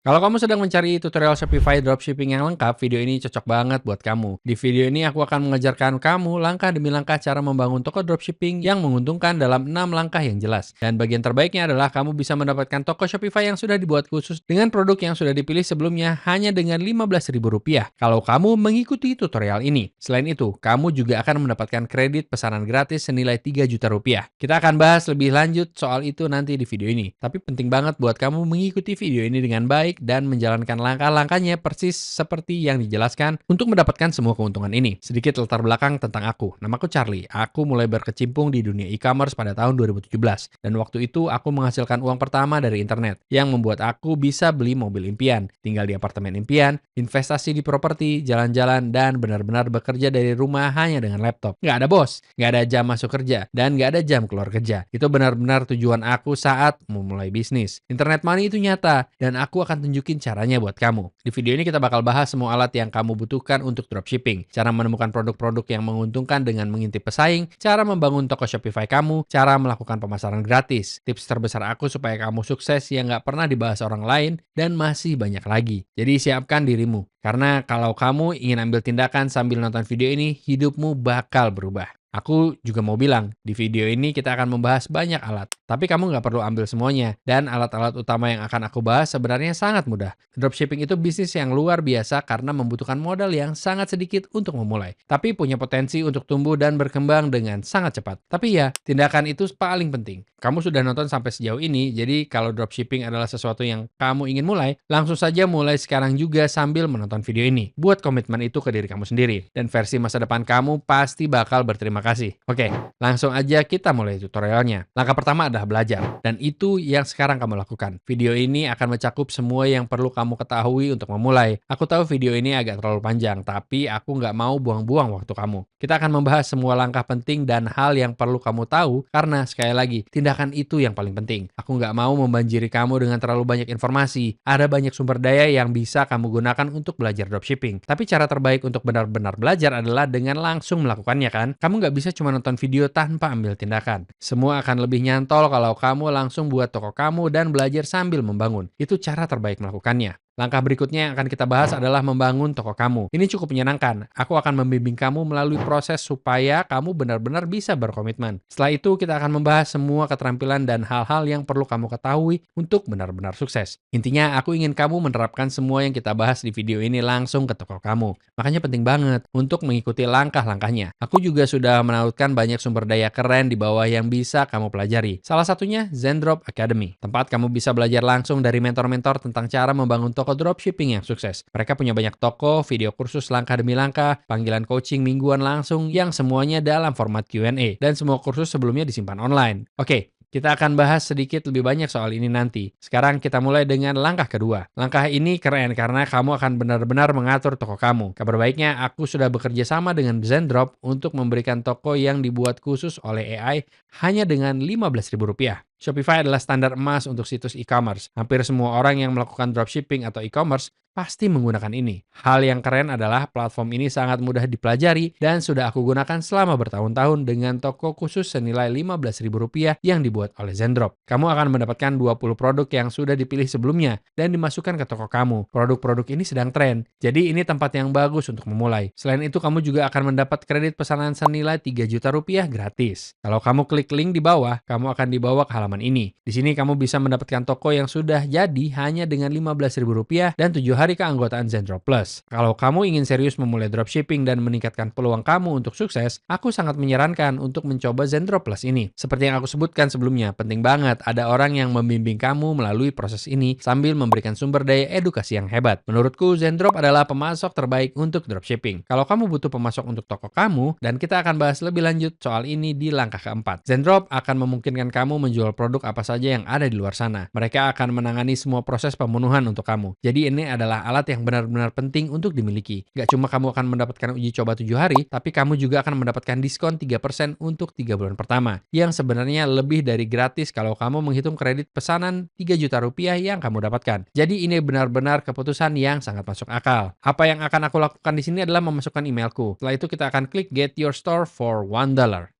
Kalau kamu sedang mencari tutorial Shopify dropshipping yang lengkap, video ini cocok banget buat kamu. Di video ini aku akan mengajarkan kamu langkah demi langkah cara membangun toko dropshipping yang menguntungkan dalam 6 langkah yang jelas. Dan bagian terbaiknya adalah kamu bisa mendapatkan toko Shopify yang sudah dibuat khusus dengan produk yang sudah dipilih sebelumnya hanya dengan Rp15.000 kalau kamu mengikuti tutorial ini. Selain itu, kamu juga akan mendapatkan kredit pesanan gratis senilai Rp3 juta. Kita akan bahas lebih lanjut soal itu nanti di video ini. Tapi penting banget buat kamu mengikuti video ini dengan baik dan menjalankan langkah-langkahnya persis seperti yang dijelaskan untuk mendapatkan semua keuntungan ini. Sedikit latar belakang tentang aku. Namaku Charlie. Aku mulai berkecimpung di dunia e-commerce pada tahun 2017. Dan waktu itu aku menghasilkan uang pertama dari internet yang membuat aku bisa beli mobil impian, tinggal di apartemen impian, investasi di properti, jalan-jalan, dan benar-benar bekerja dari rumah hanya dengan laptop. Nggak ada bos, nggak ada jam masuk kerja, dan nggak ada jam keluar kerja. Itu benar-benar tujuan aku saat memulai bisnis. Internet money itu nyata, dan aku akan tunjukin caranya buat kamu. Di video ini kita bakal bahas semua alat yang kamu butuhkan untuk dropshipping, cara menemukan produk-produk yang menguntungkan dengan mengintip pesaing, cara membangun toko Shopify kamu, cara melakukan pemasaran gratis, tips terbesar aku supaya kamu sukses yang nggak pernah dibahas orang lain, dan masih banyak lagi. Jadi siapkan dirimu, karena kalau kamu ingin ambil tindakan sambil nonton video ini, hidupmu bakal berubah. Aku juga mau bilang, di video ini kita akan membahas banyak alat. Tapi kamu nggak perlu ambil semuanya. Dan alat-alat utama yang akan aku bahas sebenarnya sangat mudah. Dropshipping itu bisnis yang luar biasa karena membutuhkan modal yang sangat sedikit untuk memulai. Tapi punya potensi untuk tumbuh dan berkembang dengan sangat cepat. Tapi ya, tindakan itu paling penting. Kamu sudah nonton sampai sejauh ini, jadi kalau dropshipping adalah sesuatu yang kamu ingin mulai, langsung saja mulai sekarang juga sambil menonton video ini. Buat komitmen itu ke diri kamu sendiri. Dan versi masa depan kamu pasti bakal berterima kasih. Oke, langsung aja kita mulai tutorialnya. Langkah pertama adalah belajar. Dan itu yang sekarang kamu lakukan. Video ini akan mencakup semua yang perlu kamu ketahui untuk memulai. Aku tahu video ini agak terlalu panjang, tapi aku nggak mau buang-buang waktu kamu. Kita akan membahas semua langkah penting dan hal yang perlu kamu tahu, karena sekali lagi, tindakan itu yang paling penting. Aku nggak mau membanjiri kamu dengan terlalu banyak informasi. Ada banyak sumber daya yang bisa kamu gunakan untuk belajar dropshipping. Tapi cara terbaik untuk benar-benar belajar adalah dengan langsung melakukannya kan? Kamu nggak bisa cuma nonton video tanpa ambil tindakan. Semua akan lebih nyantol kalau kamu langsung buat toko kamu dan belajar sambil membangun. Itu cara terbaik melakukannya. Langkah berikutnya yang akan kita bahas adalah membangun toko kamu. Ini cukup menyenangkan. Aku akan membimbing kamu melalui proses supaya kamu benar-benar bisa berkomitmen. Setelah itu, kita akan membahas semua keterampilan dan hal-hal yang perlu kamu ketahui untuk benar-benar sukses. Intinya, aku ingin kamu menerapkan semua yang kita bahas di video ini langsung ke toko kamu. Makanya penting banget untuk mengikuti langkah-langkahnya. Aku juga sudah menautkan banyak sumber daya keren di bawah yang bisa kamu pelajari. Salah satunya Zendrop Academy, tempat kamu bisa belajar langsung dari mentor-mentor tentang cara membangun toko dropshipping yang sukses. Mereka punya banyak toko, video kursus langkah demi langkah, panggilan coaching mingguan langsung yang semuanya dalam format Q&A. Dan semua kursus sebelumnya disimpan online. Oke, kita akan bahas sedikit lebih banyak soal ini nanti. Sekarang kita mulai dengan langkah kedua. Langkah ini keren karena kamu akan benar-benar mengatur toko kamu. Kabar baiknya, aku sudah bekerja sama dengan Zendrop untuk memberikan toko yang dibuat khusus oleh AI hanya dengan Rp15.000. Shopify adalah standar emas untuk situs e-commerce. Hampir semua orang yang melakukan dropshipping atau e-commerce pasti menggunakan ini. Hal yang keren adalah platform ini sangat mudah dipelajari dan sudah aku gunakan selama bertahun-tahun dengan toko khusus senilai Rp15.000 yang dibuat oleh Zendrop. Kamu akan mendapatkan 20 produk yang sudah dipilih sebelumnya dan dimasukkan ke toko kamu. Produk-produk ini sedang tren, jadi ini tempat yang bagus untuk memulai. Selain itu, kamu juga akan mendapat kredit pesanan senilai Rp3 juta gratis. Kalau kamu klik link di bawah, kamu akan dibawa ke halaman ini. Di sini kamu bisa mendapatkan toko yang sudah jadi hanya dengan Rp15.000 dan 7 hari keanggotaan Zendrop Plus. Kalau kamu ingin serius memulai dropshipping dan meningkatkan peluang kamu untuk sukses, aku sangat menyarankan untuk mencoba Zendrop Plus ini. Seperti yang aku sebutkan sebelumnya, penting banget ada orang yang membimbing kamu melalui proses ini sambil memberikan sumber daya edukasi yang hebat. Menurutku, Zendrop adalah pemasok terbaik untuk dropshipping. Kalau kamu butuh pemasok untuk toko kamu, dan kita akan bahas lebih lanjut soal ini di langkah keempat. Zendrop akan memungkinkan kamu menjual produk apa saja yang ada di luar sana. Mereka akan menangani semua proses pemenuhan untuk kamu. Jadi ini adalah alat yang benar-benar penting untuk dimiliki. Gak cuma kamu akan mendapatkan uji coba 7 hari, tapi kamu juga akan mendapatkan diskon 3% untuk 3 bulan pertama, yang sebenarnya lebih dari gratis kalau kamu menghitung kredit pesanan Rp3 juta yang kamu dapatkan. Jadi ini benar-benar keputusan yang sangat masuk akal. Apa yang akan aku lakukan di sini adalah memasukkan emailku. Setelah itu kita akan klik Get Your Store for $1.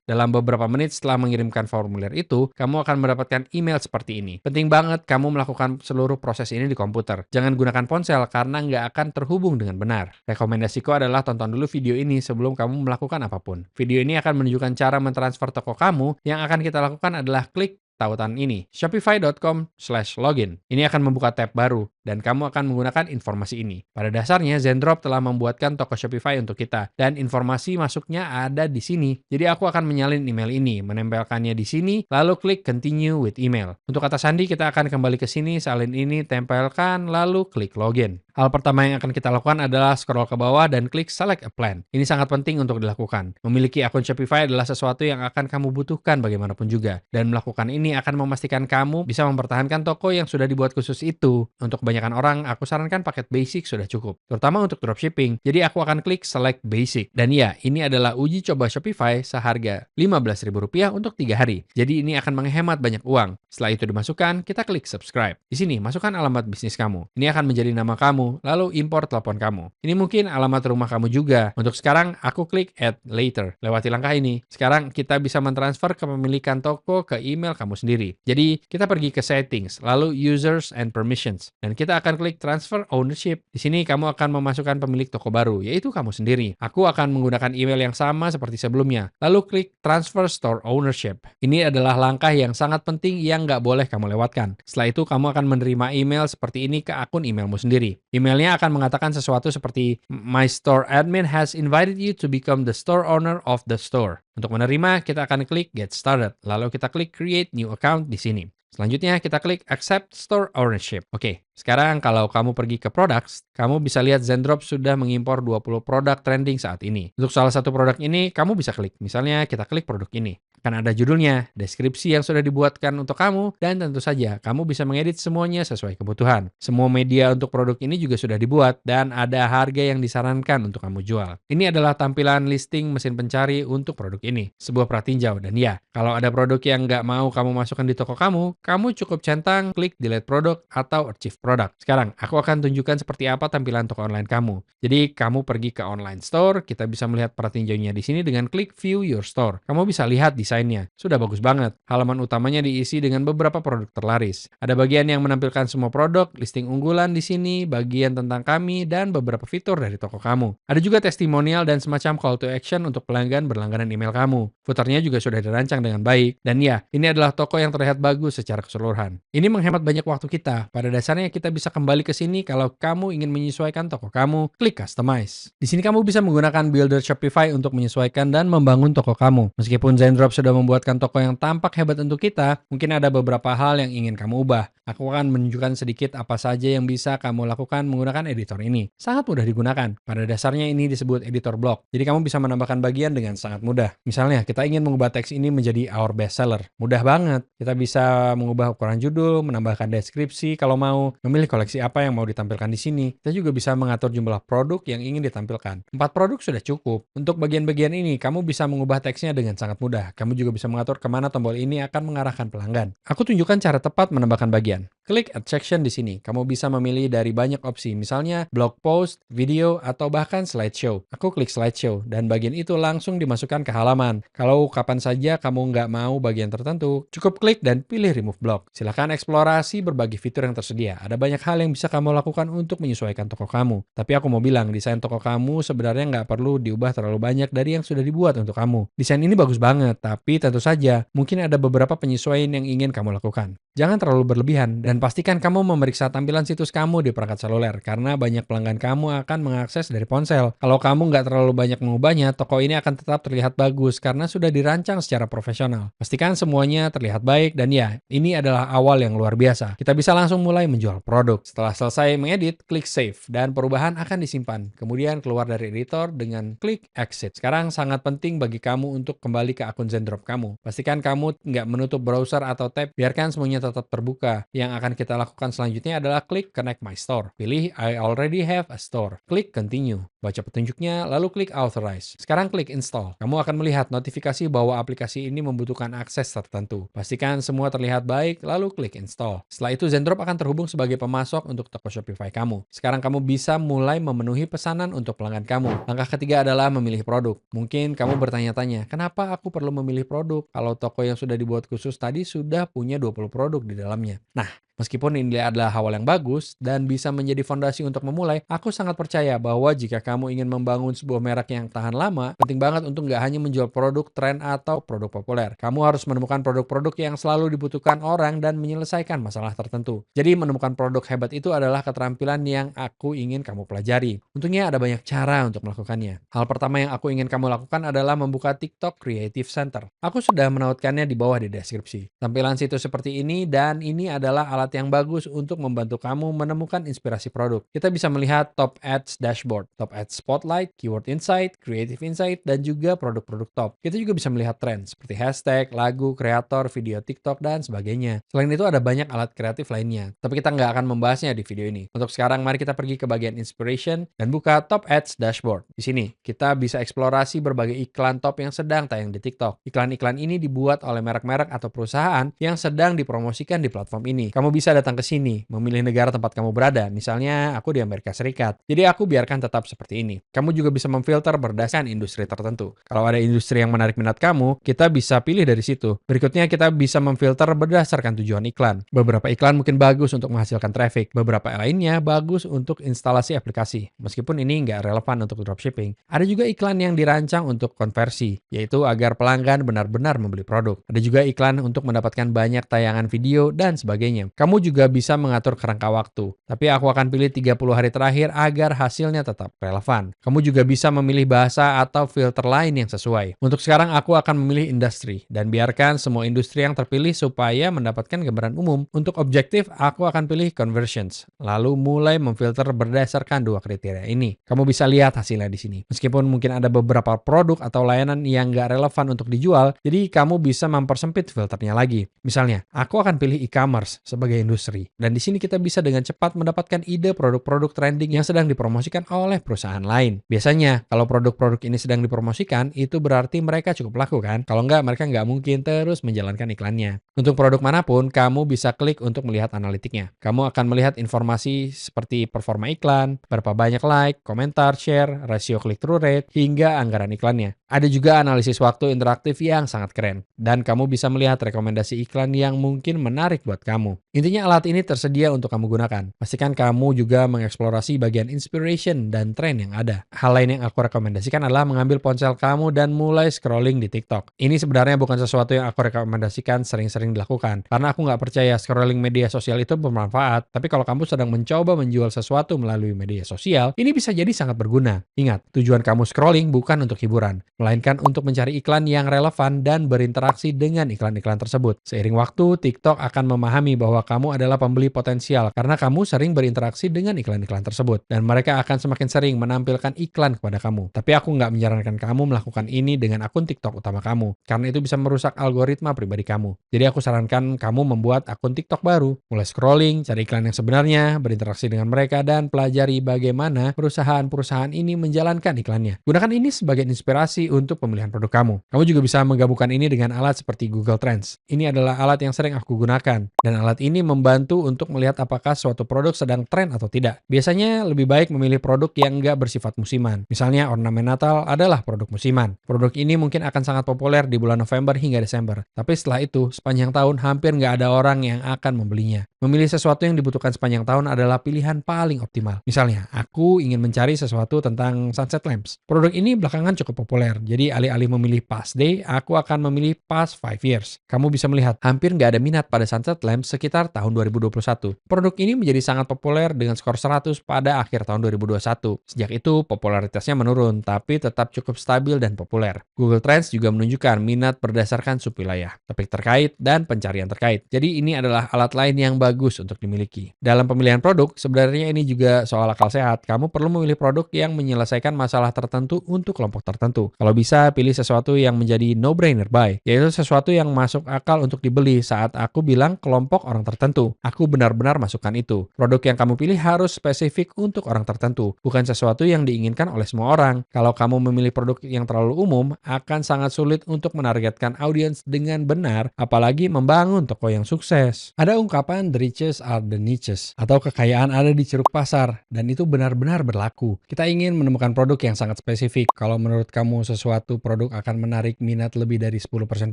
Dalam beberapa menit setelah mengirimkan formulir itu, kamu akan mendapatkan email seperti ini. Penting banget kamu melakukan seluruh proses ini di komputer. Jangan gunakan ponsel karena nggak akan terhubung dengan benar. Rekomendasiku adalah tonton dulu video ini sebelum kamu melakukan apapun. Video ini akan menunjukkan cara mentransfer toko kamu. Yang akan kita lakukan adalah klik tautan ini, shopify.com/login. Ini akan membuka tab baru, dan kamu akan menggunakan informasi ini. Pada dasarnya, Zendrop telah membuatkan toko Shopify untuk kita, dan informasi masuknya ada di sini. Jadi aku akan menyalin email ini, menempelkannya di sini, lalu klik continue with email. Untuk kata sandi, kita akan kembali ke sini, salin ini, tempelkan, lalu klik login. Hal pertama yang akan kita lakukan adalah scroll ke bawah dan klik select a plan. Ini sangat penting untuk dilakukan. Memiliki akun Shopify adalah sesuatu yang akan kamu butuhkan bagaimanapun juga. Dan melakukan ini akan memastikan kamu bisa mempertahankan toko yang sudah dibuat khusus itu. Untuk kebanyakan orang, aku sarankan paket basic sudah cukup. Terutama untuk dropshipping. Jadi aku akan klik select basic. Dan ya, ini adalah uji coba Shopify seharga Rp15.000 untuk 3 hari. Jadi ini akan menghemat banyak uang. Setelah itu dimasukkan, kita klik subscribe. Di sini, masukkan alamat bisnis kamu. Ini akan menjadi nama kamu, lalu import telepon kamu. Ini mungkin alamat rumah kamu juga. Untuk sekarang, aku klik add later. Lewati langkah ini. Sekarang kita bisa mentransfer kepemilikan toko ke email kamu sendiri. Jadi, kita pergi ke settings, lalu users and permissions. Dan kita akan klik transfer ownership. Di sini kamu akan memasukkan pemilik toko baru, yaitu kamu sendiri. Aku akan menggunakan email yang sama seperti sebelumnya. Lalu klik transfer store ownership. Ini adalah langkah yang sangat penting yang nggak boleh kamu lewatkan. Setelah itu, kamu akan menerima email seperti ini ke akun emailmu sendiri. Emailnya akan mengatakan sesuatu seperti, "My store admin has invited you to become the store owner of the store." Untuk menerima, kita akan klik Get Started. Lalu kita klik Create New Account di sini. Selanjutnya, kita klik Accept Store Ownership. Oke, sekarang kalau kamu pergi ke Products, kamu bisa lihat Zendrop sudah mengimpor 20 produk trending saat ini. Untuk salah satu produk ini, kamu bisa klik. Misalnya, kita klik produk ini. Akan ada judulnya, deskripsi yang sudah dibuatkan untuk kamu, dan tentu saja, kamu bisa mengedit semuanya sesuai kebutuhan. Semua media untuk produk ini juga sudah dibuat, dan ada harga yang disarankan untuk kamu jual. Ini adalah tampilan listing mesin pencari untuk produk ini. Sebuah pratinjau, dan ya, kalau ada produk yang nggak mau kamu masukkan di toko kamu cukup centang, klik delete product atau archive product. Sekarang, aku akan tunjukkan seperti apa tampilan toko online kamu. Jadi, kamu pergi ke online store, kita bisa melihat pratinjaunya di sini dengan klik view your store. Kamu bisa lihat desainnya, sudah bagus banget. Halaman utamanya diisi dengan beberapa produk terlaris. Ada bagian yang menampilkan semua produk, listing unggulan di sini, bagian tentang kami, dan beberapa fitur dari toko kamu. Ada juga testimonial dan semacam call to action untuk pelanggan berlangganan email kamu. Footernya juga sudah dirancang dengan baik. Dan ya, ini adalah toko yang terlihat bagus secara keseluruhan. Ini menghemat banyak waktu kita. Pada dasarnya kita bisa kembali ke sini kalau kamu ingin menyesuaikan toko kamu, klik customize. Di sini kamu bisa menggunakan builder Shopify untuk menyesuaikan dan membangun toko kamu. Meskipun Zendrop sudah membuatkan toko yang tampak hebat untuk kita, mungkin ada beberapa hal yang ingin kamu ubah. Aku akan menunjukkan sedikit apa saja yang bisa kamu lakukan menggunakan editor ini. Sangat mudah digunakan. Pada dasarnya ini disebut editor block. Jadi kamu bisa menambahkan bagian dengan sangat mudah. Misalnya, kita ingin mengubah teks ini menjadi our bestseller. Mudah banget. Kita bisa mengubah ukuran judul, menambahkan deskripsi kalau mau, memilih koleksi apa yang mau ditampilkan di sini. Kita juga bisa mengatur jumlah produk yang ingin ditampilkan. 4 produk sudah cukup. Untuk bagian-bagian ini, kamu bisa mengubah teksnya dengan sangat mudah. Kamu juga bisa mengatur kemana tombol ini akan mengarahkan pelanggan. Aku tunjukkan cara tepat menambahkan bagian. Klik Add Section di sini. Kamu bisa memilih dari banyak opsi, misalnya blog post, video, atau bahkan slideshow. Aku klik slideshow, dan bagian itu langsung dimasukkan ke halaman. Kalau kapan saja kamu nggak mau bagian tertentu, cukup klik dan pilih Remove Block. Silakan eksplorasi berbagai fitur yang tersedia. Ada banyak hal yang bisa kamu lakukan untuk menyesuaikan toko kamu. Tapi aku mau bilang, desain toko kamu sebenarnya nggak perlu diubah terlalu banyak dari yang sudah dibuat untuk kamu. Desain ini bagus banget, tapi tentu saja mungkin ada beberapa penyesuaian yang ingin kamu lakukan. Jangan terlalu berlebihan, dan pastikan kamu memeriksa tampilan situs kamu di perangkat seluler, karena banyak pelanggan kamu akan mengakses dari ponsel. Kalau kamu nggak terlalu banyak mengubahnya, toko ini akan tetap terlihat bagus karena sudah dirancang secara profesional. Pastikan semuanya terlihat baik, dan ya, ini adalah awal yang luar biasa. Kita bisa langsung mulai menjual produk. Setelah selesai mengedit, klik save, dan perubahan akan disimpan. Kemudian keluar dari editor dengan klik exit. Sekarang sangat penting bagi kamu untuk kembali ke akun Zendrop Zendrop kamu. Pastikan kamu nggak menutup browser atau tab, biarkan semuanya tetap terbuka. Yang akan kita lakukan selanjutnya adalah klik Connect My Store. Pilih I already have a store. Klik Continue. Baca petunjuknya, lalu klik Authorize. Sekarang klik Install. Kamu akan melihat notifikasi bahwa aplikasi ini membutuhkan akses tertentu. Pastikan semua terlihat baik, lalu klik Install. Setelah itu Zendrop akan terhubung sebagai pemasok untuk toko Shopify kamu. Sekarang kamu bisa mulai memenuhi pesanan untuk pelanggan kamu. Langkah ketiga adalah memilih produk. Mungkin kamu bertanya-tanya, kenapa aku perlu memilih produk kalau toko yang sudah dibuat khusus tadi sudah punya 20 produk di dalamnya? Nah, meskipun ini adalah awal yang bagus dan bisa menjadi fondasi untuk memulai, aku sangat percaya bahwa jika kamu ingin membangun sebuah merek yang tahan lama, penting banget untuk nggak hanya menjual produk tren atau produk populer. Kamu harus menemukan produk-produk yang selalu dibutuhkan orang dan menyelesaikan masalah tertentu. Jadi menemukan produk hebat itu adalah keterampilan yang aku ingin kamu pelajari. Untungnya ada banyak cara untuk melakukannya. Hal pertama yang aku ingin kamu lakukan adalah membuka TikTok Creative Center. Aku sudah menautkannya di bawah di deskripsi. Tampilan situs seperti ini dan ini adalah alat yang bagus untuk membantu kamu menemukan inspirasi produk. Kita bisa melihat Top Ads Dashboard, Top Ads Spotlight, Keyword Insight, Creative Insight, dan juga produk-produk top. Kita juga bisa melihat tren seperti hashtag, lagu, kreator, video TikTok, dan sebagainya. Selain itu ada banyak alat kreatif lainnya, tapi kita nggak akan membahasnya di video ini. Untuk sekarang mari kita pergi ke bagian Inspiration dan buka Top Ads Dashboard. Di sini kita bisa eksplorasi berbagai iklan top yang sedang tayang di TikTok. Iklan-iklan ini dibuat oleh merek-merek atau perusahaan yang sedang dipromosikan di platform ini. Kamu bisa datang ke sini, memilih negara tempat kamu berada. Misalnya, aku di Amerika Serikat. Jadi aku biarkan tetap seperti ini. Kamu juga bisa memfilter berdasarkan industri tertentu. Kalau ada industri yang menarik minat kamu, kita bisa pilih dari situ. Berikutnya, kita bisa memfilter berdasarkan tujuan iklan. Beberapa iklan mungkin bagus untuk menghasilkan traffic. Beberapa lainnya bagus untuk instalasi aplikasi. Meskipun ini nggak relevan untuk dropshipping. Ada juga iklan yang dirancang untuk konversi, yaitu agar pelanggan benar-benar membeli produk. Ada juga iklan untuk mendapatkan banyak tayangan video dan sebagainya. Kamu juga bisa mengatur kerangka waktu, tapi aku akan pilih 30 hari terakhir agar hasilnya tetap relevan. Kamu juga bisa memilih bahasa atau filter lain yang sesuai. Untuk sekarang aku akan memilih industri, dan biarkan semua industri yang terpilih supaya mendapatkan gambaran umum. Untuk objektif, aku akan pilih conversions, lalu mulai memfilter berdasarkan dua kriteria ini. Kamu bisa lihat hasilnya di sini. Meskipun mungkin ada beberapa produk atau layanan yang nggak relevan untuk dijual, jadi kamu bisa mempersempit filternya lagi. Misalnya, aku akan pilih e-commerce sebagai industri. Dan di sini kita bisa dengan cepat mendapatkan ide produk-produk trending yang sedang dipromosikan oleh perusahaan lain. Biasanya, kalau produk-produk ini sedang dipromosikan, itu berarti mereka cukup laku kan? Kalau nggak, mereka nggak mungkin terus menjalankan iklannya. Untuk produk manapun, kamu bisa klik untuk melihat analitiknya. Kamu akan melihat informasi seperti performa iklan, berapa banyak like, komentar, share, rasio click-through rate, hingga anggaran iklannya. Ada juga analisis waktu interaktif yang sangat keren. Dan kamu bisa melihat rekomendasi iklan yang mungkin menarik buat kamu. Intinya alat ini tersedia untuk kamu gunakan. Pastikan kamu juga mengeksplorasi bagian inspiration dan tren yang ada. Hal lain yang aku rekomendasikan adalah mengambil ponsel kamu dan mulai scrolling di TikTok. Ini sebenarnya bukan sesuatu yang aku rekomendasikan sering-sering dilakukan. Karena aku nggak percaya scrolling media sosial itu bermanfaat. Tapi kalau kamu sedang mencoba menjual sesuatu melalui media sosial, ini bisa jadi sangat berguna. Ingat, tujuan kamu scrolling bukan untuk hiburan, melainkan untuk mencari iklan yang relevan dan berinteraksi dengan iklan-iklan tersebut. Seiring waktu, TikTok akan memahami bahwa kamu adalah pembeli potensial karena kamu sering berinteraksi dengan iklan-iklan tersebut. Dan mereka akan semakin sering menampilkan iklan kepada kamu. Tapi aku nggak menyarankan kamu melakukan ini dengan akun TikTok utama kamu, karena itu bisa merusak algoritma pribadi kamu. Jadi aku sarankan kamu membuat akun TikTok baru, mulai scrolling, cari iklan yang sebenarnya, berinteraksi dengan mereka, dan pelajari bagaimana perusahaan-perusahaan ini menjalankan iklannya. Gunakan ini sebagai inspirasi untuk pemilihan produk kamu. Kamu juga bisa menggabungkan ini dengan alat seperti Google Trends. Ini adalah alat yang sering aku gunakan, dan alat ini membantu untuk melihat apakah suatu produk sedang tren atau tidak. Biasanya lebih baik memilih produk yang nggak bersifat musiman. Misalnya ornamen Natal adalah produk musiman. Produk ini mungkin akan sangat populer di bulan November hingga Desember. Tapi setelah itu, sepanjang tahun hampir nggak ada orang yang akan membelinya. Memilih sesuatu yang dibutuhkan sepanjang tahun adalah pilihan paling optimal. Misalnya, aku ingin mencari sesuatu tentang sunset lamps. Produk ini belakangan cukup populer, jadi alih-alih memilih Past Day, aku akan memilih Past 5 Years. Kamu bisa melihat, hampir nggak ada minat pada sunset lamps sekitar tahun 2021. Produk ini menjadi sangat populer dengan skor 100 pada akhir tahun 2021. Sejak itu, popularitasnya menurun, tapi tetap cukup stabil dan populer. Google Trends juga menunjukkan minat berdasarkan subwilayah, topik terkait, dan pencarian terkait. Jadi ini adalah alat lain yang bagus untuk dimiliki. Dalam pemilihan produk, sebenarnya ini juga soal akal sehat. Kamu perlu memilih produk yang menyelesaikan masalah tertentu untuk kelompok tertentu. Kalau Kalau bisa, pilih sesuatu yang menjadi no-brainer buy, yaitu sesuatu yang masuk akal untuk dibeli saat aku bilang kelompok orang tertentu. Aku benar-benar masukkan itu. Produk yang kamu pilih harus spesifik untuk orang tertentu, bukan sesuatu yang diinginkan oleh semua orang. Kalau kamu memilih produk yang terlalu umum, akan sangat sulit untuk menargetkan audiens dengan benar, apalagi membangun toko yang sukses. Ada ungkapan the riches are the niches, atau kekayaan ada di ceruk pasar, dan itu benar-benar berlaku. Kita ingin menemukan produk yang sangat spesifik. Kalau menurut kamu sesuatu produk akan menarik minat lebih dari 10%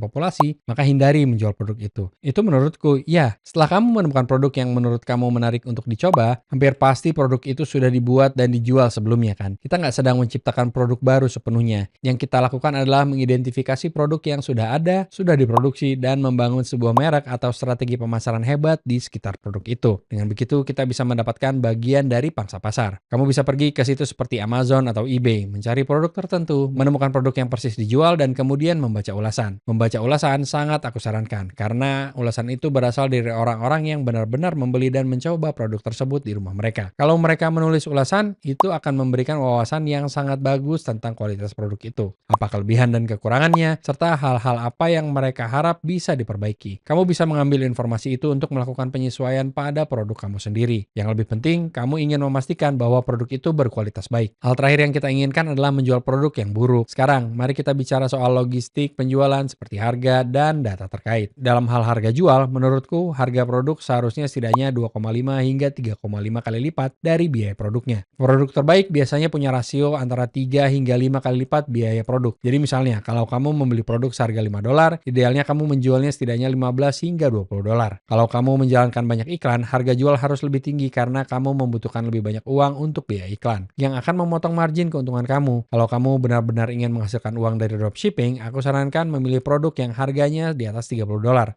populasi, maka hindari menjual produk itu. Itu menurutku, ya, setelah kamu menemukan produk yang menurut kamu menarik untuk dicoba, hampir pasti produk itu sudah dibuat dan dijual sebelumnya kan. Kita nggak sedang menciptakan produk baru sepenuhnya. Yang kita lakukan adalah mengidentifikasi produk yang sudah ada, sudah diproduksi, dan membangun sebuah merek atau strategi pemasaran hebat di sekitar produk itu. Dengan begitu, kita bisa mendapatkan bagian dari pangsa pasar. Kamu bisa pergi ke situs seperti Amazon atau eBay, mencari produk tertentu, menemukan produk yang persis dijual, dan kemudian membaca ulasan. Membaca ulasan sangat aku sarankan, karena ulasan itu berasal dari orang-orang yang benar-benar membeli dan mencoba produk tersebut di rumah mereka. Kalau mereka menulis ulasan, itu akan memberikan wawasan yang sangat bagus tentang kualitas produk itu, apa kelebihan dan kekurangannya, serta hal-hal apa yang mereka harap bisa diperbaiki. Kamu bisa mengambil informasi itu untuk melakukan penyesuaian pada produk kamu sendiri. Yang lebih penting, kamu ingin memastikan bahwa produk itu berkualitas baik. Hal terakhir yang kita inginkan adalah menjual produk yang buruk. Sekarang, mari kita bicara soal logistik penjualan seperti harga dan data terkait. Dalam hal harga jual, menurutku harga produk seharusnya setidaknya 2,5 hingga 3,5 kali lipat dari biaya produknya. Produk terbaik biasanya punya rasio antara 3 hingga 5 kali lipat biaya produk. Jadi misalnya, kalau kamu membeli produk seharga $5, idealnya kamu menjualnya setidaknya 15 hingga $20. Kalau kamu menjalankan banyak iklan, harga jual harus lebih tinggi karena kamu membutuhkan lebih banyak uang untuk biaya iklan, yang akan memotong margin keuntungan kamu. Kalau kamu benar-benar ingin menghasilkan uang dari dropshipping, aku sarankan memilih produk yang harganya di atas $30.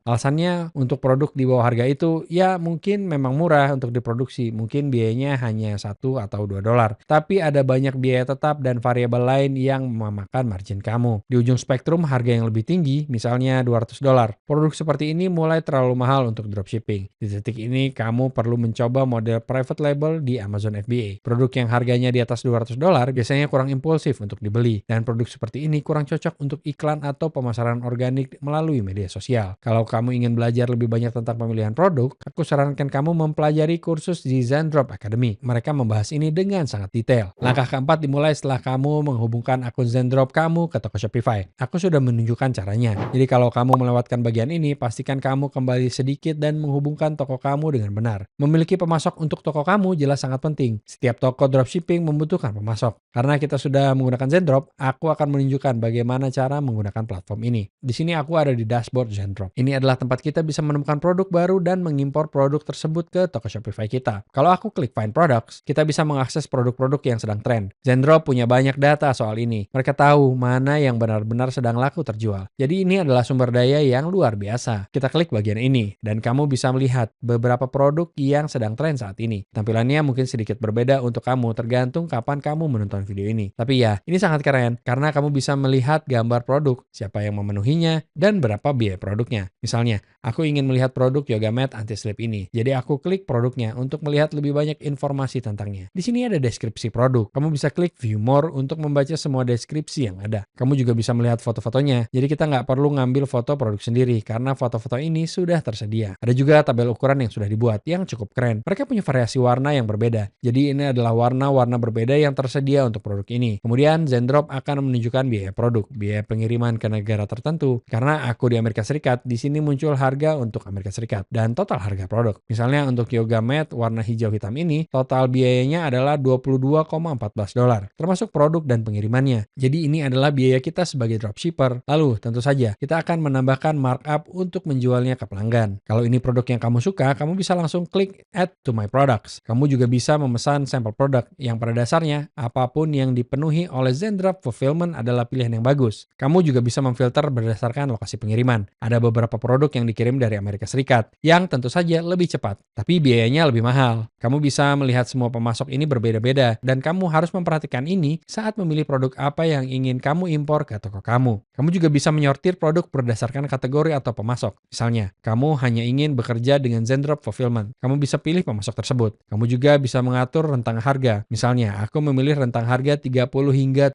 Alasannya, untuk produk di bawah harga itu, ya mungkin memang murah untuk diproduksi, mungkin biayanya hanya $1 atau $2. Tapi ada banyak biaya tetap dan variabel lain yang memakan margin kamu. Di ujung spektrum, harga yang lebih tinggi, misalnya $200. Produk seperti ini mulai terlalu mahal untuk dropshipping. Di titik ini, kamu perlu mencoba model private label di Amazon FBA. Produk yang harganya di atas $200 biasanya kurang impulsif untuk dibeli, dan produk seperti ini kurang cocok untuk iklan atau pemasaran organik melalui media sosial. Kalau kamu ingin belajar lebih banyak tentang pemilihan produk, aku sarankan kamu mempelajari kursus di Zendrop Academy. Mereka membahas ini dengan sangat detail. Langkah keempat dimulai setelah kamu menghubungkan akun Zendrop kamu ke toko Shopify. Aku sudah menunjukkan caranya. Jadi kalau kamu melewatkan bagian ini, pastikan kamu kembali sedikit dan menghubungkan toko kamu dengan benar. Memiliki pemasok untuk toko kamu jelas sangat penting. Setiap toko dropshipping membutuhkan pemasok. Karena kita sudah menggunakan Zendrop, aku akan menunjukkan bagaimana cara menggunakan platform ini. Di sini aku ada di dashboard Zendrop. Ini adalah tempat kita bisa menemukan produk baru dan mengimpor produk tersebut ke toko Shopify kita. Kalau aku klik Find Products, kita bisa mengakses produk-produk yang sedang tren. Zendrop punya banyak data soal ini. Mereka tahu mana yang benar-benar sedang laku terjual. Jadi ini adalah sumber daya yang luar biasa. Kita klik bagian ini, dan kamu bisa melihat beberapa produk yang sedang tren saat ini. Tampilannya mungkin sedikit berbeda untuk kamu, tergantung kapan kamu menonton video ini. Tapi ya, ini sangat keren, karena kamu bisa melihat gambar produk, siapa yang memenuhinya, dan berapa biaya produknya. Misalnya, aku ingin melihat produk yoga mat anti-slip ini. Jadi aku klik produknya untuk melihat lebih banyak informasi tentangnya. Di sini ada deskripsi produk. Kamu bisa klik View More untuk membaca semua deskripsi yang ada. Kamu juga bisa melihat foto-fotonya. Jadi kita nggak perlu ngambil foto produk sendiri, karena foto-foto ini sudah tersedia. Ada juga tabel ukuran yang sudah dibuat, yang cukup keren. Mereka punya variasi warna yang berbeda. Jadi ini adalah warna-warna berbeda yang tersedia untuk produk ini. Kemudian Zendrop akan menunjukkan biaya produk, biaya pengiriman ke negara tertentu. Karena aku di Amerika Serikat, di sini muncul harga untuk Amerika Serikat dan total harga produk. Misalnya untuk yoga mat warna hijau hitam ini, total biayanya adalah $22,14, termasuk produk dan pengirimannya. Jadi ini adalah biaya kita sebagai dropshipper. Lalu tentu saja kita akan menambahkan markup untuk menjualnya ke pelanggan. Kalau ini produk yang kamu suka, kamu bisa langsung klik Add to my products. Kamu juga bisa memesan sampel produk yang pada dasarnya apapun yang dipenuhi oleh Zendrop Fulfillment adalah pilihan yang bagus. Kamu juga bisa memfilter berdasarkan lokasi pengiriman. Ada beberapa produk yang dikirim dari Amerika Serikat yang tentu saja lebih cepat, tapi biayanya lebih mahal. Kamu bisa melihat semua pemasok ini berbeda-beda, dan kamu harus memperhatikan ini saat memilih produk apa yang ingin kamu impor ke toko kamu. Kamu juga bisa menyortir produk berdasarkan kategori atau pemasok. Misalnya, kamu hanya ingin bekerja dengan Zendrop Fulfillment. Kamu bisa pilih pemasok tersebut. Kamu juga bisa mengatur rentang harga. Misalnya, aku memilih rentang harga 30 hingga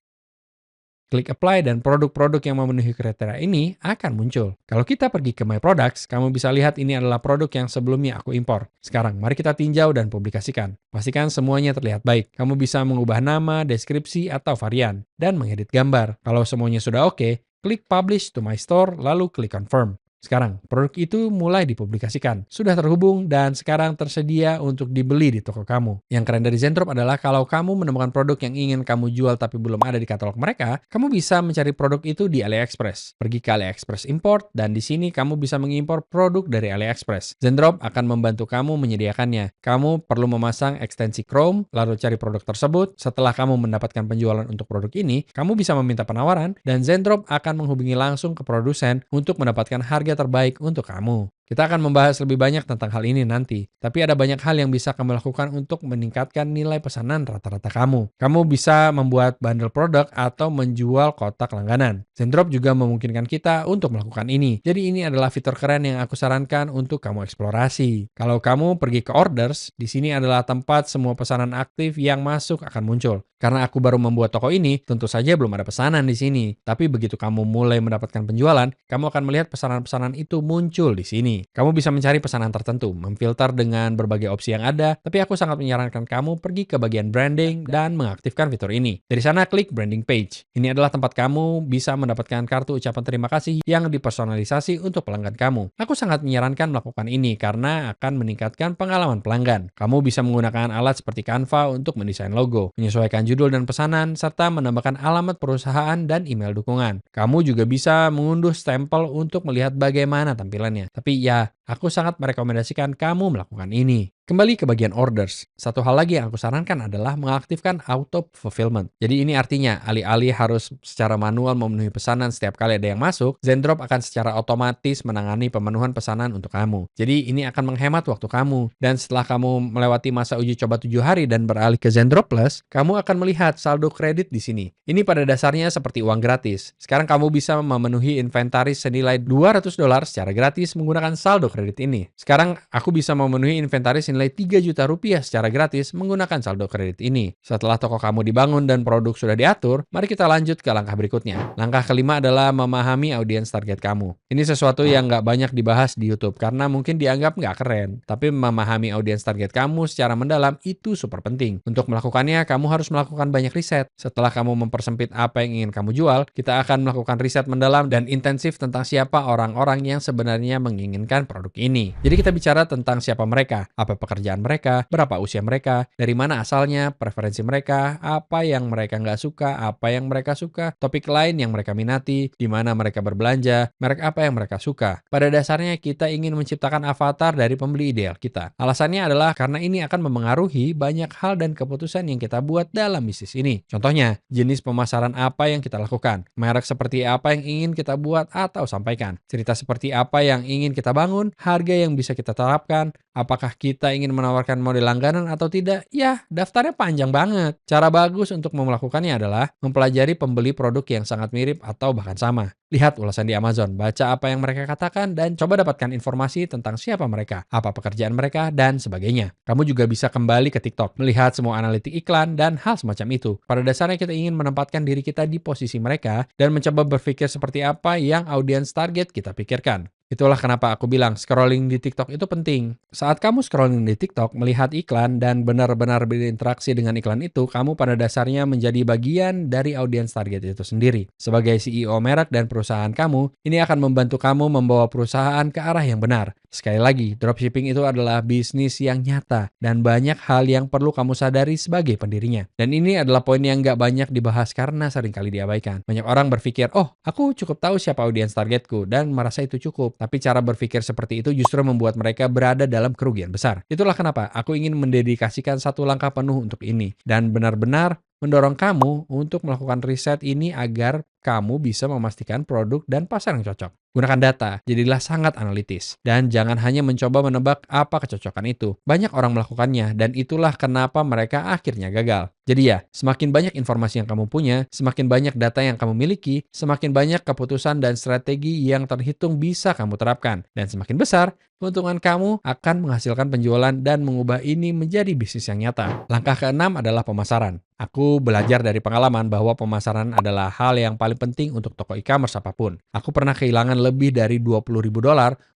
Klik apply dan produk-produk yang memenuhi kriteria ini akan muncul. Kalau kita pergi ke My Products, kamu bisa lihat ini adalah produk yang sebelumnya aku impor. Sekarang, mari kita tinjau dan publikasikan. Pastikan semuanya terlihat baik. Kamu bisa mengubah nama, deskripsi, atau varian, dan mengedit gambar. Kalau semuanya sudah oke, klik Publish to My Store, lalu klik Confirm. Sekarang, produk itu mulai dipublikasikan, sudah terhubung, dan sekarang tersedia untuk dibeli di toko kamu. Yang keren dari Zendrop adalah kalau kamu menemukan produk yang ingin kamu jual tapi belum ada di katalog mereka, kamu bisa mencari produk itu di AliExpress. Pergi ke AliExpress Import, dan di sini kamu bisa mengimpor produk dari AliExpress. Zendrop akan membantu kamu menyediakannya. Kamu perlu memasang ekstensi Chrome, lalu cari produk tersebut. Setelah kamu mendapatkan penjualan untuk produk ini, kamu bisa meminta penawaran, dan Zendrop akan menghubungi langsung ke produsen untuk mendapatkan harga terbaik untuk kamu. Kita akan membahas lebih banyak tentang hal ini nanti, tapi ada banyak hal yang bisa kamu lakukan untuk meningkatkan nilai pesanan rata-rata kamu. Kamu bisa membuat bundle produk atau menjual kotak langganan. Zendrop juga memungkinkan kita untuk melakukan ini. Jadi ini adalah fitur keren yang aku sarankan untuk kamu eksplorasi. Kalau kamu pergi ke orders, di sini adalah tempat semua pesanan aktif yang masuk akan muncul. Karena aku baru membuat toko ini, tentu saja belum ada pesanan di sini. Tapi begitu kamu mulai mendapatkan penjualan, kamu akan melihat pesanan-pesanan itu muncul di sini. Kamu bisa mencari pesanan tertentu, memfilter dengan berbagai opsi yang ada, tapi aku sangat menyarankan kamu pergi ke bagian branding dan mengaktifkan fitur ini. Dari sana klik branding page. Ini adalah tempat kamu bisa mendapatkan kartu ucapan terima kasih yang dipersonalisasi untuk pelanggan kamu. Aku sangat menyarankan melakukan ini karena akan meningkatkan pengalaman pelanggan. Kamu bisa menggunakan alat seperti Canva untuk mendesain logo, menyesuaikan judul dan pesanan, serta menambahkan alamat perusahaan dan email dukungan. Kamu juga bisa mengunduh stempel untuk melihat bagaimana tampilannya. Tapi ya, aku sangat merekomendasikan kamu melakukan ini. Kembali ke bagian orders. Satu hal lagi yang aku sarankan adalah mengaktifkan auto fulfillment. Jadi ini artinya alih-alih harus secara manual memenuhi pesanan setiap kali ada yang masuk, Zendrop akan secara otomatis menangani pemenuhan pesanan untuk kamu. Jadi ini akan menghemat waktu kamu. Dan setelah kamu melewati masa uji coba 7 hari dan beralih ke Zendrop Plus, kamu akan melihat saldo kredit di sini. Ini pada dasarnya seperti uang gratis. Sekarang kamu bisa memenuhi inventaris senilai $200 secara gratis menggunakan saldo kredit ini. Sekarang aku bisa memenuhi inventaris senilai 3 juta rupiah secara gratis menggunakan saldo kredit ini. Setelah toko kamu dibangun dan produk sudah diatur, mari kita lanjut ke langkah berikutnya. Langkah kelima adalah memahami audiens target kamu. Ini sesuatu yang nggak banyak dibahas di YouTube karena mungkin dianggap nggak keren. Tapi memahami audiens target kamu secara mendalam itu super penting. Untuk melakukannya, kamu harus melakukan banyak riset. Setelah kamu mempersempit apa yang ingin kamu jual, kita akan melakukan riset mendalam dan intensif tentang siapa orang-orang yang sebenarnya menginginkan produk ini. Jadi kita bicara tentang siapa mereka, apa pekerjaan mereka, berapa usia mereka, dari mana asalnya, preferensi mereka, apa yang mereka nggak suka, apa yang mereka suka, topik lain yang mereka minati, di mana mereka berbelanja, merek apa yang mereka suka. Pada dasarnya kita ingin menciptakan avatar dari pembeli ideal kita. Alasannya adalah karena ini akan memengaruhi banyak hal dan keputusan yang kita buat dalam bisnis ini. Contohnya, jenis pemasaran apa yang kita lakukan, merek seperti apa yang ingin kita buat atau sampaikan, cerita seperti apa yang ingin kita bangun, harga yang bisa kita terapkan, apakah kita ingin menawarkan model langganan atau tidak? Ya, daftarnya panjang banget. Cara bagus untuk melakukannya adalah mempelajari pembeli produk yang sangat mirip atau bahkan sama. Lihat ulasan di Amazon, baca apa yang mereka katakan, dan coba dapatkan informasi tentang siapa mereka, apa pekerjaan mereka, dan sebagainya. Kamu juga bisa kembali ke TikTok, melihat semua analitik iklan, dan hal semacam itu. Pada dasarnya kita ingin menempatkan diri kita di posisi mereka, dan mencoba berpikir seperti apa yang audiens target kita pikirkan. Itulah kenapa aku bilang scrolling di TikTok itu penting. Saat kamu scrolling di TikTok, melihat iklan dan benar-benar berinteraksi dengan iklan itu, kamu pada dasarnya menjadi bagian dari audiens target itu sendiri. Sebagai CEO merek dan perusahaan kamu, ini akan membantu kamu membawa perusahaan ke arah yang benar. Sekali lagi, dropshipping itu adalah bisnis yang nyata dan banyak hal yang perlu kamu sadari sebagai pendirinya. Dan ini adalah poin yang nggak banyak dibahas karena seringkali diabaikan. Banyak orang berpikir, oh, aku cukup tahu siapa audiens targetku dan merasa itu cukup. Tapi cara berpikir seperti itu justru membuat mereka berada dalam kerugian besar. Itulah kenapa aku ingin mendedikasikan satu langkah penuh untuk ini dan benar-benar mendorong kamu untuk melakukan riset ini agar kamu bisa memastikan produk dan pasar yang cocok. Gunakan data, jadilah sangat analitis. Dan jangan hanya mencoba menebak apa kecocokan itu. Banyak orang melakukannya dan itulah kenapa mereka akhirnya gagal. Jadi ya, semakin banyak informasi yang kamu punya, semakin banyak data yang kamu miliki, semakin banyak keputusan dan strategi yang terhitung bisa kamu terapkan. Dan semakin besar, keuntungan kamu akan menghasilkan penjualan dan mengubah ini menjadi bisnis yang nyata. Langkah keenam adalah pemasaran. Aku belajar dari pengalaman bahwa pemasaran adalah hal yang paling penting untuk toko e-commerce apapun. Aku pernah kehilangan lebih dari $20.000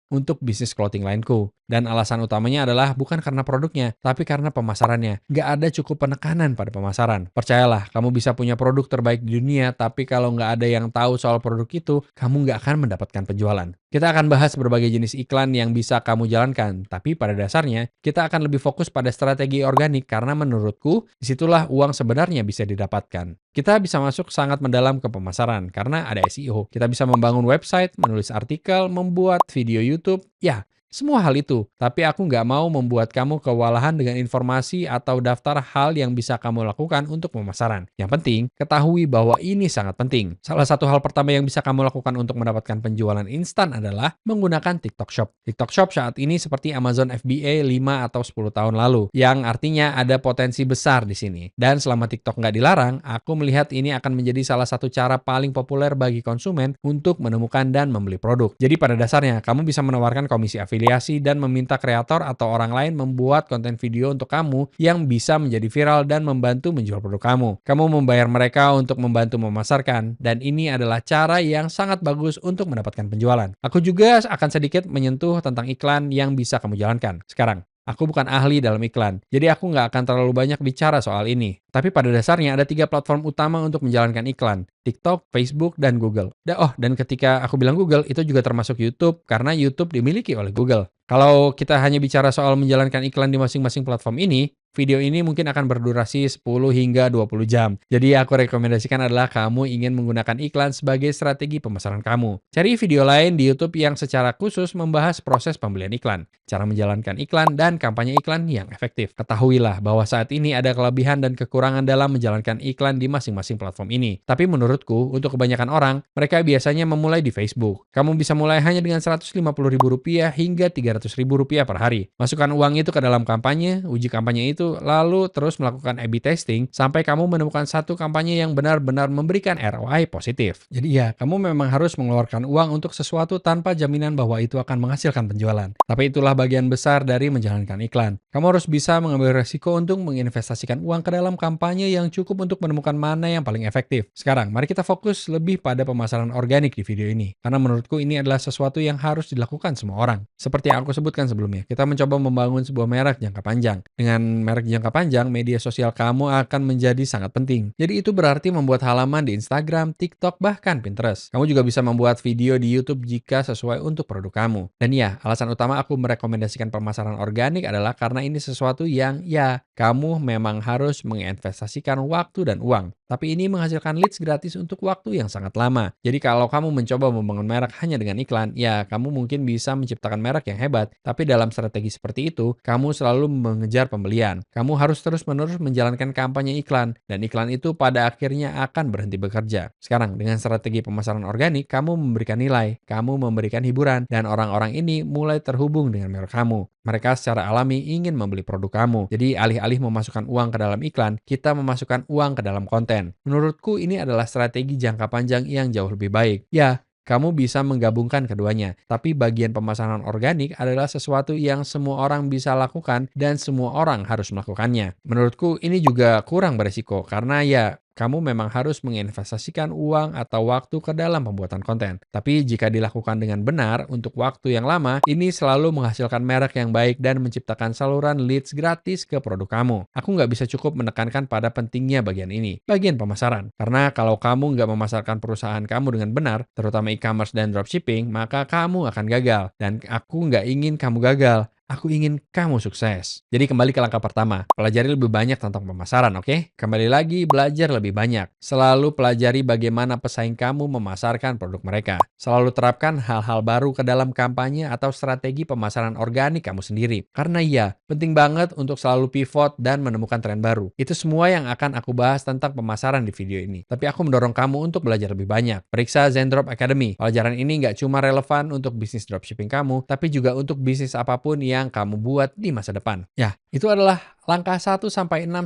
untuk bisnis clothing lainku. Dan alasan utamanya adalah bukan karena produknya, tapi karena pemasarannya. Nggak ada cukup penekanan pada pemasaran. Percayalah, kamu bisa punya produk terbaik di dunia, tapi kalau nggak ada yang tahu soal produk itu, kamu nggak akan mendapatkan penjualan. Kita akan bahas berbagai jenis iklan yang bisa kamu jalankan, tapi pada dasarnya, kita akan lebih fokus pada strategi organik karena menurutku, disitulah uang sebenarnya bisa didapatkan. Kita bisa masuk sangat mendalam ke pemasaran, karena ada SEO. Kita bisa membangun website, menulis artikel, membuat video YouTube, ya, semua hal itu, tapi aku nggak mau membuat kamu kewalahan dengan informasi atau daftar hal yang bisa kamu lakukan untuk pemasaran. Yang penting, ketahui bahwa ini sangat penting. Salah satu hal pertama yang bisa kamu lakukan untuk mendapatkan penjualan instan adalah menggunakan TikTok Shop. TikTok Shop saat ini seperti Amazon FBA 5 atau 10 tahun lalu, yang artinya ada potensi besar di sini. Dan selama TikTok nggak dilarang, aku melihat ini akan menjadi salah satu cara paling populer bagi konsumen untuk menemukan dan membeli produk. Jadi pada dasarnya, kamu bisa menawarkan komisi afiliasi dan meminta kreator atau orang lain membuat konten video untuk kamu yang bisa menjadi viral dan membantu menjual produk kamu. Kamu membayar mereka untuk membantu memasarkan, dan ini adalah cara yang sangat bagus untuk mendapatkan penjualan. Aku juga akan sedikit menyentuh tentang iklan yang bisa kamu jalankan. Sekarang, aku bukan ahli dalam iklan, jadi aku nggak akan terlalu banyak bicara soal ini. Tapi pada dasarnya ada 3 platform utama untuk menjalankan iklan, TikTok, Facebook, dan Google. Dan ketika aku bilang Google, itu juga termasuk YouTube, karena YouTube dimiliki oleh Google. Kalau kita hanya bicara soal menjalankan iklan di masing-masing platform ini, video ini mungkin akan berdurasi 10 hingga 20 jam. Jadi aku rekomendasikan adalah kamu ingin menggunakan iklan sebagai strategi pemasaran kamu. Cari video lain di YouTube yang secara khusus membahas proses pembelian iklan, cara menjalankan iklan, dan kampanye iklan yang efektif. Ketahuilah bahwa saat ini ada kelebihan dan kekurangan dalam menjalankan iklan di masing-masing platform ini. Tapi menurutku, untuk kebanyakan orang, mereka biasanya memulai di Facebook. Kamu bisa mulai hanya dengan Rp150.000 hingga Rp300.000 per hari. Masukkan uang itu ke dalam kampanye, uji kampanye itu, lalu terus melakukan A/B testing sampai kamu menemukan satu kampanye yang benar-benar memberikan ROI positif. Jadi ya, kamu memang harus mengeluarkan uang untuk sesuatu tanpa jaminan bahwa itu akan menghasilkan penjualan. Tapi itulah bagian besar dari menjalankan iklan. Kamu harus bisa mengambil resiko untuk menginvestasikan uang ke dalam kampanye yang cukup untuk menemukan mana yang paling efektif. Sekarang, mari kita fokus lebih pada pemasaran organik di video ini. Karena menurutku ini adalah sesuatu yang harus dilakukan semua orang. Seperti yang aku sebutkan sebelumnya, kita mencoba membangun sebuah merek jangka panjang. Dengan merek jangka panjang, media sosial kamu akan menjadi sangat penting. Jadi itu berarti membuat halaman di Instagram, TikTok, bahkan Pinterest. Kamu juga bisa membuat video di YouTube jika sesuai untuk produk kamu. Dan ya, alasan utama aku merekomendasikan pemasaran organik adalah karena ini sesuatu yang ya, kamu memang harus menginvestasikan waktu dan uang. Tapi ini menghasilkan leads gratis untuk waktu yang sangat lama. Jadi kalau kamu mencoba membangun merek hanya dengan iklan, ya kamu mungkin bisa menciptakan merek yang hebat. Tapi dalam strategi seperti itu, kamu selalu mengejar pembelian. Kamu harus terus-menerus menjalankan kampanye iklan, dan iklan itu pada akhirnya akan berhenti bekerja. Sekarang, dengan strategi pemasaran organik, kamu memberikan nilai, kamu memberikan hiburan, dan orang-orang ini mulai terhubung dengan merek kamu. Mereka secara alami ingin membeli produk kamu. Jadi alih-alih memasukkan uang ke dalam iklan, kita memasukkan uang ke dalam konten. Menurutku ini adalah strategi jangka panjang yang jauh lebih baik. Ya, kamu bisa menggabungkan keduanya. Tapi bagian pemasaran organik adalah sesuatu yang semua orang bisa lakukan dan semua orang harus melakukannya. Menurutku ini juga kurang beresiko karena ya, kamu memang harus menginvestasikan uang atau waktu ke dalam pembuatan konten. Tapi jika dilakukan dengan benar untuk waktu yang lama, ini selalu menghasilkan merek yang baik dan menciptakan saluran leads gratis ke produk kamu. Aku nggak bisa cukup menekankan pada pentingnya bagian ini, bagian pemasaran. Karena kalau kamu nggak memasarkan perusahaan kamu dengan benar, terutama e-commerce dan dropshipping, maka kamu akan gagal. Dan aku nggak ingin kamu gagal. Aku ingin kamu sukses. Jadi kembali ke langkah pertama, pelajari lebih banyak tentang pemasaran, oke? Kembali lagi, belajar lebih banyak. Selalu pelajari bagaimana pesaing kamu memasarkan produk mereka. Selalu terapkan hal-hal baru ke dalam kampanye atau strategi pemasaran organik kamu sendiri. Karena iya, penting banget untuk selalu pivot dan menemukan tren baru. Itu semua yang akan aku bahas tentang pemasaran di video ini. Tapi aku mendorong kamu untuk belajar lebih banyak. Periksa Zendrop Academy. Pelajaran ini nggak cuma relevan untuk bisnis dropshipping kamu, tapi juga untuk bisnis apapun yang kamu buat di masa depan. Ya, itu adalah langkah 1-6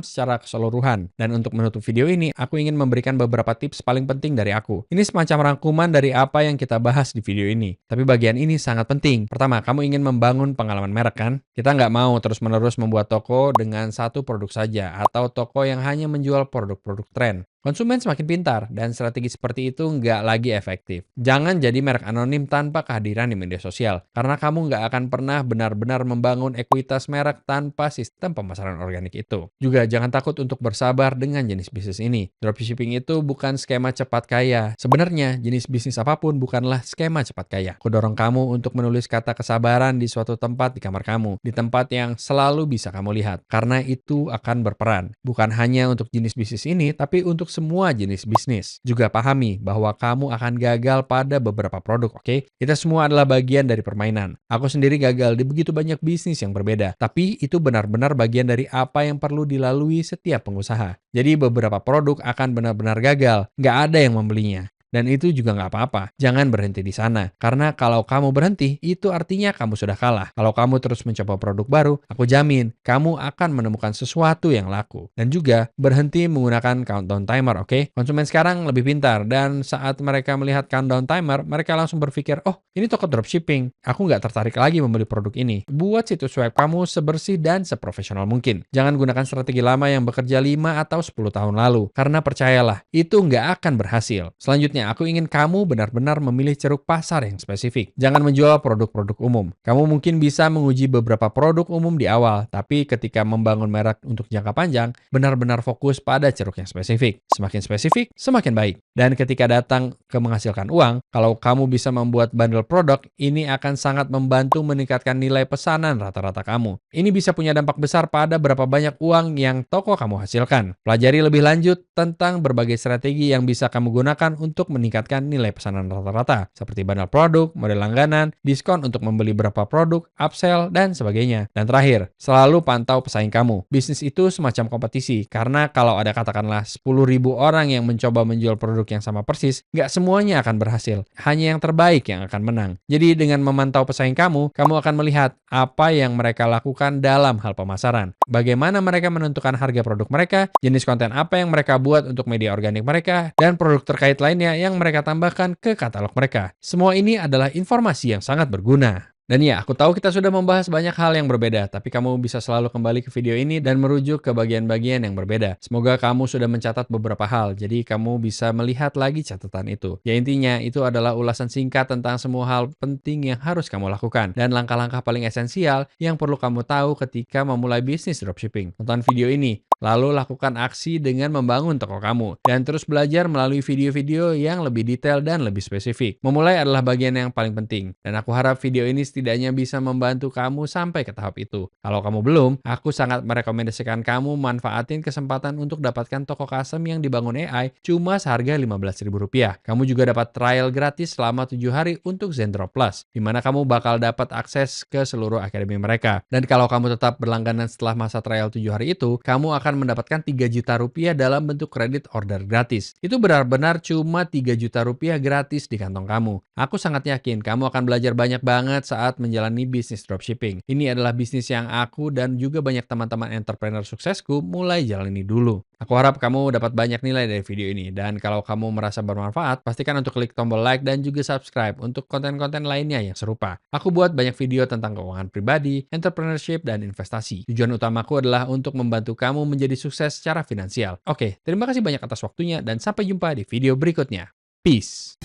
secara keseluruhan. Dan untuk menutup video ini, aku ingin memberikan beberapa tips paling penting dari aku. Ini semacam rangkuman dari apa yang kita bahas di video ini. Tapi bagian ini sangat penting. Pertama, kamu ingin membangun pengalaman merek kan? Kita nggak mau terus-menerus membuat toko dengan satu produk saja, atau toko yang hanya menjual produk-produk tren. Konsumen semakin pintar, dan strategi seperti itu nggak lagi efektif. Jangan jadi merek anonim tanpa kehadiran di media sosial, karena kamu nggak akan pernah benar-benar membangun ekuitas merek tanpa sistem pemasaran organik itu. Juga jangan takut untuk bersabar dengan jenis bisnis ini. Dropshipping itu bukan skema cepat kaya. Sebenarnya, jenis bisnis apapun bukanlah skema cepat kaya. Aku dorong kamu untuk menulis kata kesabaran di suatu tempat di kamar kamu, di tempat yang selalu bisa kamu lihat, karena itu akan berperan. Bukan hanya untuk jenis bisnis ini, tapi untuk semua jenis bisnis. Juga pahami bahwa kamu akan gagal pada beberapa produk, oke? Kita semua adalah bagian dari permainan. Aku sendiri gagal di begitu banyak bisnis yang berbeda, tapi itu benar-benar bagian dari apa yang perlu dilalui setiap pengusaha. Jadi beberapa produk akan benar-benar gagal, nggak ada yang membelinya. Dan itu juga nggak apa-apa. Jangan berhenti di sana. Karena kalau kamu berhenti, itu artinya kamu sudah kalah. Kalau kamu terus mencoba produk baru, aku jamin kamu akan menemukan sesuatu yang laku. Dan juga berhenti menggunakan countdown timer, oke? Konsumen sekarang lebih pintar. Dan saat mereka melihat countdown timer, mereka langsung berpikir, oh, ini toko dropshipping. Aku nggak tertarik lagi membeli produk ini. Buat situs web kamu sebersih dan seprofesional mungkin. Jangan gunakan strategi lama yang bekerja 5 atau 10 tahun lalu. Karena percayalah, itu nggak akan berhasil. Selanjutnya, aku ingin kamu benar-benar memilih ceruk pasar yang spesifik. Jangan menjual produk-produk umum. Kamu mungkin bisa menguji beberapa produk umum di awal, tapi ketika membangun merek untuk jangka panjang, benar-benar fokus pada ceruk yang spesifik. Semakin spesifik, semakin baik. Dan ketika datang ke menghasilkan uang, kalau kamu bisa membuat bundle produk, ini akan sangat membantu meningkatkan nilai pesanan rata-rata kamu. Ini bisa punya dampak besar pada berapa banyak uang yang toko kamu hasilkan. Pelajari lebih lanjut tentang berbagai strategi yang bisa kamu gunakan untuk meningkatkan nilai pesanan rata-rata, seperti bundle produk, model langganan, diskon untuk membeli beberapa produk, upsell, dan sebagainya. Dan terakhir, selalu pantau pesaing kamu. Bisnis itu semacam kompetisi, karena kalau ada katakanlah 10.000 orang yang mencoba menjual produk yang sama persis, nggak semuanya akan berhasil. Hanya yang terbaik yang akan menang. Jadi dengan memantau pesaing kamu akan melihat apa yang mereka lakukan dalam hal pemasaran. Bagaimana mereka menentukan harga produk mereka, jenis konten apa yang mereka buat untuk media organik mereka, dan produk terkait lainnya yang mereka tambahkan ke katalog mereka. Semua ini adalah informasi yang sangat berguna. Dan ya, aku tahu kita sudah membahas banyak hal yang berbeda, tapi kamu bisa selalu kembali ke video ini dan merujuk ke bagian-bagian yang berbeda. Semoga kamu sudah mencatat beberapa hal, jadi kamu bisa melihat lagi catatan itu. Ya intinya, itu adalah ulasan singkat tentang semua hal penting yang harus kamu lakukan, dan langkah-langkah paling esensial yang perlu kamu tahu ketika memulai bisnis dropshipping. Tonton video ini, lalu lakukan aksi dengan membangun toko kamu, dan terus belajar melalui video-video yang lebih detail dan lebih spesifik. Memulai adalah bagian yang paling penting, dan aku harap video ini setidaknya bisa membantu kamu sampai ke tahap itu. Kalau kamu belum, aku sangat merekomendasikan kamu manfaatin kesempatan untuk dapatkan toko custom yang dibangun AI cuma seharga Rp15.000. Kamu juga dapat trial gratis selama 7 hari untuk Zendrop Plus, di mana kamu bakal dapat akses ke seluruh akademi mereka. Dan kalau kamu tetap berlangganan setelah masa trial 7 hari itu, kamu akan mendapatkan Rp3 juta dalam bentuk kredit order gratis. Itu benar-benar cuma Rp3 juta gratis di kantong kamu. Aku sangat yakin kamu akan belajar banyak banget saat menjalani bisnis dropshipping. Ini adalah bisnis yang aku dan juga banyak teman-teman entrepreneur suksesku mulai jalani dulu. Aku harap kamu dapat banyak nilai dari video ini, dan kalau kamu merasa bermanfaat, pastikan untuk klik tombol like dan juga subscribe untuk konten-konten lainnya yang serupa. Aku buat banyak video tentang keuangan pribadi, entrepreneurship, dan investasi. Tujuan utamaku adalah untuk membantu kamu menjadi sukses secara finansial. Oke, terima kasih banyak atas waktunya dan sampai jumpa di video berikutnya. Peace!